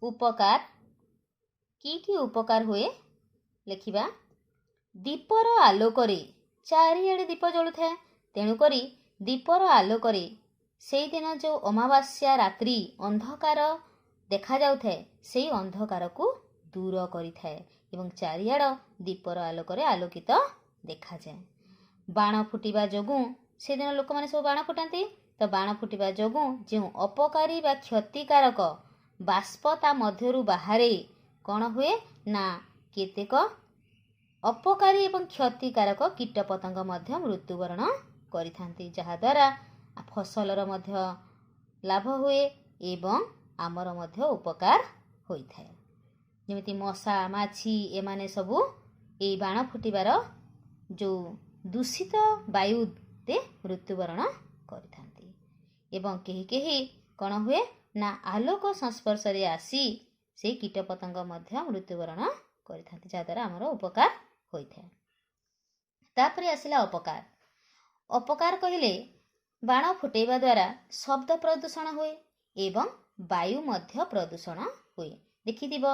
उपकार कि उपकार हुए लेखिबा। दीपर आलोकरे चारिआडे दीप जलुଥାଏ तेणुकरी दीपर आलोकरे सेई दिन जो अमावास्या रात्रि अंधकार देखा जाउଥାଏ सेई अंधकार को दूर करिଥାଏ एवं चारिआड दीपर आलोकरे आलोकित देखा जाए। बाण फुटिबा जोगु से दिन लोक माने सब बाण फुटाती तो बाण फुटिबा जोगु जो अपकारी बा क्षतिकारक बाष्पता मध्यरु बाहरे कौन हुए ना केतेक अपकारी एवं क्षतिकारक कीटपतंग मध्य मृत्युवरण करिथांती जहाद्वारा फसलर मध्य लाभ हुए एवं आमर मध्य उपकार होइथाए। जेमिति मशा माछी एमाने सबु ए बाण फुटिबार जो दूषित वायुते मृत्युवरण करिथांती एवं केही केही कौन हुए ना आलोक संस्पर्श रे आसी से कीटपतंग मध्य मृत्युवरण करिथांती जहाद्वारा आमर उपकार होइथाए। तापरे आसिला अपकार। अपकार कहिले बाण फुटेबा द्वारा शब्द प्रदूषण हुए एवं वायु मध्य प्रदूषण हुए। देखिथिब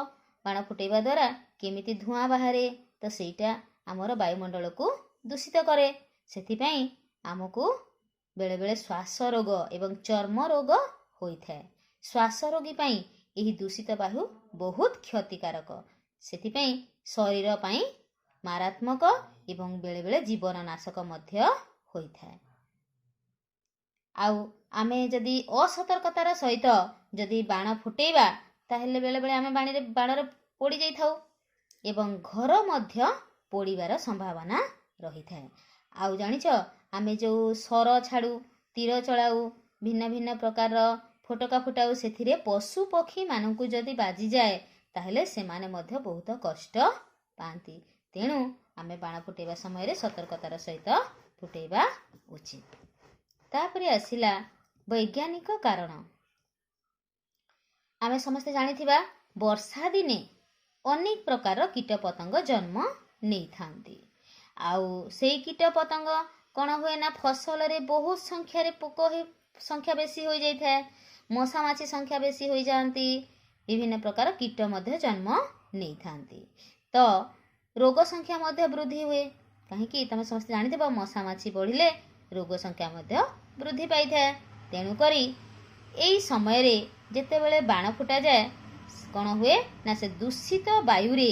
बाण फुटेबा द्वारा केमिति धुआं बाहरे तो सेटा आमर वायुमंडल को दूषित करे। सेथिपई आमको बेले बेले श्वास रोग एवं चर्म रोग होइथाए। श्वास रोगी पई एही दूषित वायु बहुत क्षतिकारक। सेथिपई शरीर पई मारात्मक एवं बेले बेले जीवन नाशक मध्य होइथाए। आउ आमे जदि असतर्कतार सहित जदि बाण फुटेबा ताहेले बेले बेले आमे बाणरे पोड़ी जाइथाउ एवं घर मध्य पोड़ीबार संभावना रही थाए। आउ जानिछ आमे जो सर छाड़ू तीर चलाऊ भिन्न भिन्न प्रकार फोटका फुटाऊ सेथिरे पशु पक्षी मानकु जदि बाजी जाए ताहेले सेमाने मध्य बहुत कष्ट पाती। तेणु आमे बाण फुटेबा समय रे सतर्कतार सहित फुटेबा उचित। तापरे आसिला वैज्ञानिक कारण। आमे समस्ते जानिथिबा वर्षा दिने अनेक प्रकार कीटपतंग जन्म नहीं थांती। आउ सेई कीटपतंग कौन हुए ना फसल रे बहुत संख्या रे पोक संख्या बेसी हो जाई थाए। मशा माछी संख्या बेसी हो जाती। विभिन्न प्रकार कीट मध्य जन्म नहीं थांती तो रोग संख्या मध्य वृद्धि हुए। कहीं तमे समस्त जानिथिबा मशा माछी बढ़िले रोग संख्या मध्य वृद्धि पाई थाए। तेणु करी एई समय रे जेते बेले बाण फुटा जाए कौन हुए ना से दूषित वायु रे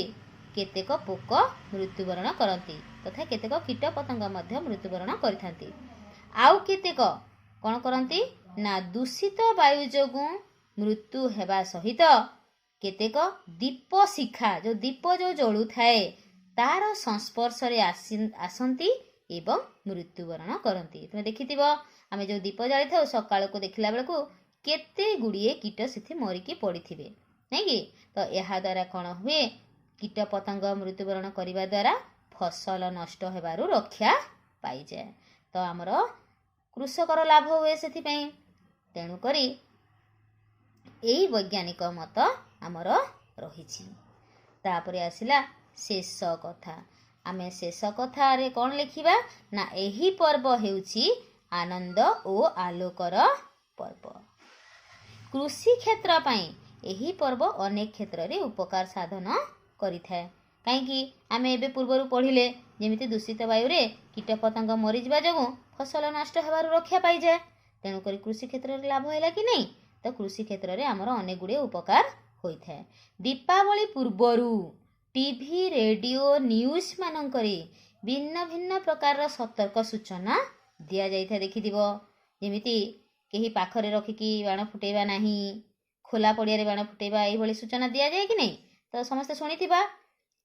केतेक पोक मृत्युवरण करती तथा केतेक कीट पतंग मध्य मृत्युवरण करिथांती। आउ केतेक कौन करती ना दूषित वायु जोगु मृत्यु हेबा सहित केतेक दीप शिखा जो दीप जो जळु थाए तार संस्पर्श रे आसंती एवं मृत्युवरण करती। तुम देखिथिब आमे जो दीप जाली थाउ सकाळ को देखिला बेल को केते गुड़िए कीट सेठी मरिकी पड़िथिबे नहीं कि तो यह द्वारा कौन हुए कीट पतंग मृत्युवरण करने द्वारा फसल नष्ट हेबारु रक्षा पाई जाए तो आमर कृषकर लाभ हुए से तेणु करी एई वैज्ञानिक मत आमर रही। तापरे आसिला शेष कथा। आमे शेष कथा रे कौन लिखिबा ना एही पर्व हेउची आनंद ओ आलोकर पर्व। कृषि क्षेत्र पई एही पर्व अनेक क्षेत्र रे उपकार साधन करिथाए। कहीं आमे एबे पूर्वरु पढ़िले जेमिति दूषित वायु रे कीट पतंग मरी जिबा जोगु फसल नष्ट हेबारु रक्षा पाई जाए। तेणु करी कृषि क्षेत्र रे लाभ हैला कि नहीं तो कृषि क्षेत्र रे हमर अनेक गुडे उपकार होइथाए। दीपावली पूर्वरु टीवी रेडियो न्यूज मानकरे भिन्न भिन्न प्रकार सतर्क सूचना दिया जाइथा। देखिथिबो जेमिति केही पाखरे रखिकी बाण फुटेबा नाही खोला पड़िया रे बाण फुटेबा एही भली सूचना दिया जाए कि नहीं तो समस्त शुणिथिबा।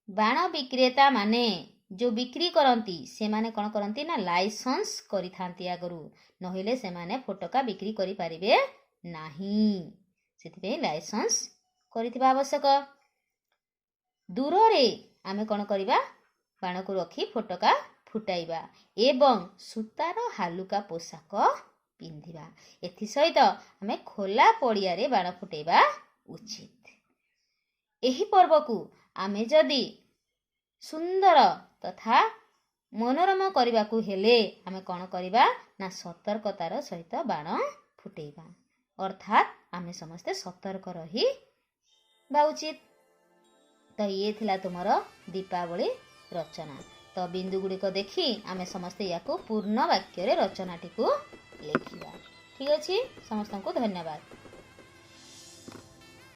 बाण विक्रेता माने जो बिक्री करती से माने कौन करती ना लाइसेंस करि थांती आगरु नहिले से माने फोटका बिक्री करि परिबे नाही सेथिबे लाइसेंस करिथिबा आवश्यक। दूर रे आमे कौन करिबा बाण को रखी फोटका फुटाइबा एवं सूतार हालुका पोशाक पिंधिबा। एथि सहित आमे खोला पड़िया रे बाण फुटेबा उचित। एही पर्व को आमे जदि सुंदर तथा मनोरम करने को हेले आमे कौन करिबा ना सतर्कतार सहित बाण फुटेबा। अर्थात आमे समस्ते सतर्क रही ବା ଉଚିତ। ତ ଇଏ ଥିଲା ତୁମର ଦୀପାବଳି ରଚନା। ତ ବିନ୍ଦୁ ଗୁଡ଼ିକ ଦେଖି ଆମେ ସମସ୍ତେ ୟାକୁ ପୂର୍ଣ୍ଣ ବାକ୍ୟରେ ରଚନାଟିକୁ ଲେଖିବା। ଠିକ୍ ଅଛି, ସମସ୍ତଙ୍କୁ ଧନ୍ୟବାଦ।